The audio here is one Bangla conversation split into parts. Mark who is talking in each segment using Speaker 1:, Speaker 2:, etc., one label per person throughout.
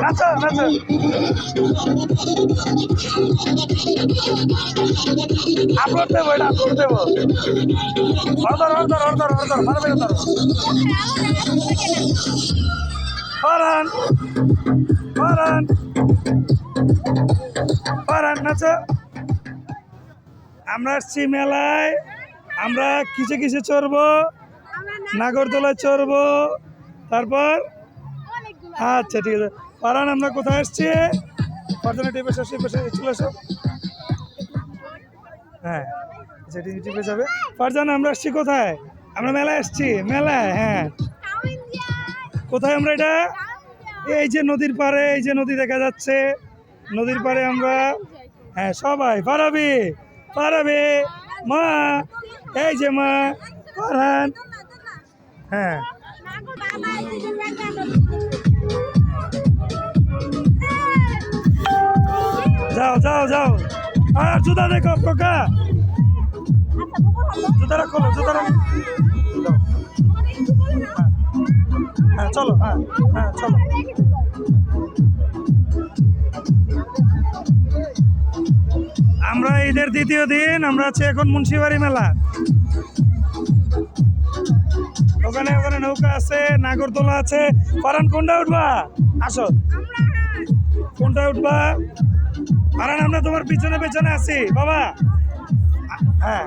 Speaker 1: নাচো নাচো আপলোড দেবো, এটা আপলোড দেবো। অর্ধর অর্ধর অর্ধর অর্ধর ভালো বেরো ধরো। ফরান ফরান ফরান নাচো। আমরা আসছি মেলায়, আমরা কিসে কিসে চড়বো? নাগরদোলায় চড়বো, তারপর আচ্ছা ঠিক আছে। ফরান আমরা কোথায় আসছি? ফরজানা টিপে চলে আসো। হ্যাঁ সেটি টিপে যাবে। ফরজানা আমরা আসছি কোথায়? আমরা মেলায় আসছি, মেলায়। হ্যাঁ কোথায় আমরা? এটা এই যে নদীর পাড়ে, এই যে নদী দেখা যাচ্ছে, নদীর পাড়ে আমরা। হ্যাঁ সবাই পারাবি পারাবে মা, এই যে মা ফরহান। হ্যাঁ যাও যাও যাও। আর জুতা দেখো কোকা, জুতারা খোলো, জুতারা। হ্যাঁ চলো, হ্যাঁ হ্যাঁ চলো। আমরা ঈদের দ্বিতীয় দিন, আমরা আছি এখন মুন্সিবাড়ি মেলা। ওখানে ওখানে নৌকা আছে, নাগরদোলা আছে। ফরহান কোনটা উঠবা? আসো, কোনটা উঠবা? ফরহান আমরা তোমার পিছনে পিছনে আছি বাবা। হ্যাঁ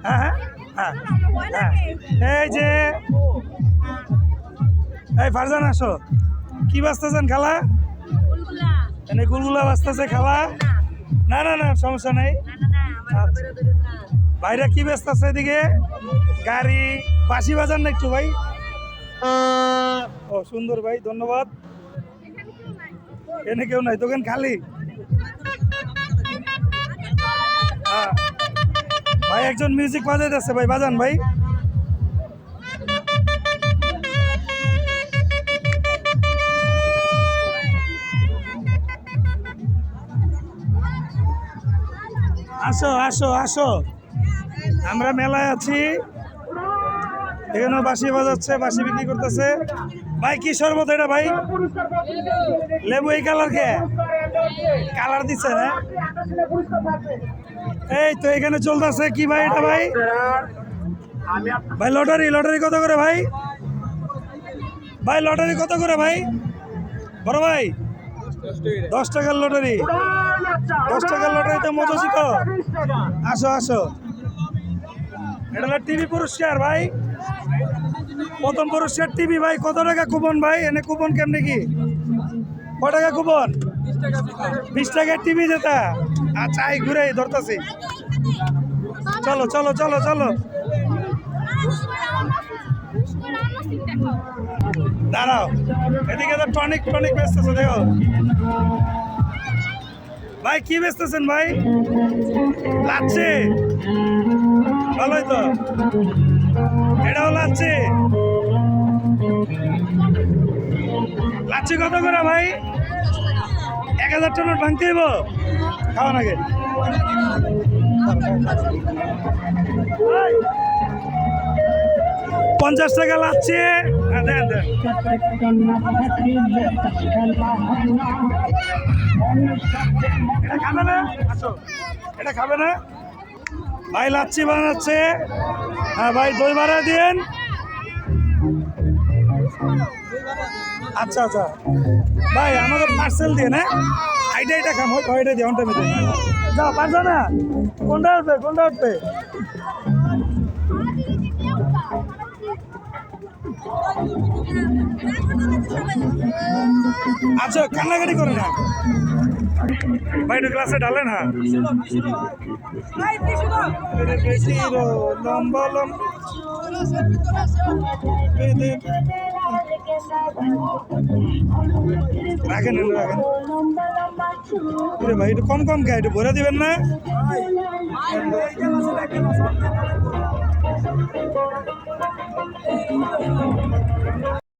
Speaker 1: হ্যাঁ হ্যাঁ হ্যাঁ এই যে, এই ফারজান আসো। কি বাঁচতেছেন খালা? এনে গুলগুলা বাঁচতেছে খালা? না না না সমস্যা নেই। ভাইরা কি ব্যস্ত আছে এদিকে? গাড়ি বাঁশি বাজান না একটু ভাই? ও সুন্দর ভাই, ধন্যবাদ। এনে কেউ নাই, দোকান খালি। হ্যাঁ ভাই একজন মিউজিক বাজাইতেছে ভাই, বাজান ভাই। আসো আসো আসো, আমরা মেলায় আছি। এখানেও বাঁশি বাজাচ্ছে, বাঁশি বিক্রি করতেছে। ভাই কি শরবত এটা ভাই? লেবু। এই কালার কে কালার দিচ্ছে না? এই তো এখানে চলতেছে কি ভাই এটা ভাই? ভাই লটারি, লটারি কত করে ভাই? ভাই লটারি কত করে ভাই? বড় ভাই 10 টাকার লটারি। 10 টাকার লটারিতে মজা শিখো। আসো আসো, এটা হলো টিভি পুরস্কার ভাই, প্রথম পুরস্কার টিভি ভাই। কত টাকা কুপন ভাই? এনে কুপন কেমনে কি? কত টাকা কুপন? 20 টাকার টিভি যেটা। আচ্ছা এই ঘুরে ধরতেছি। চলো চলো চলো চলো, দাঁড়াও। এদিকে তো টনিক টনিক বেচতেছে দেখো ভাই। কি বেচতেছেন ভাই? লাচ্ছি, ভালোই তো। এটাও লাচ্ছি। লাচ্ছি কত করে ভাই? 1000 টাকার ভাঙতে হইব, খাওয়া নাকি? 50 টাকা লাচ্ছি। দেন দেন। এটা খাবে না? আসো, এটা খাবে না ভাই? লাচ্ছি বানাচ্ছে। হ্যাঁ ভাই দই ভাড়া দিন। আচ্ছা আচ্ছা ভাই আমাদের পার্সেল দিয়ে না, এইটা এটা খাম ওইটা দিয়ে অনটা মিলে যাও। পারছো না? কোনটা উঠবে কোনটা উঠবে? আচ্ছা কান্নাকাটি করে না ভাই, একটু গ্লাসে ঢালে না। লম্বা লম্বা রাখেন রাখেন ভাই, একটু কম কম খায়, একটু ভরে দিবেন না?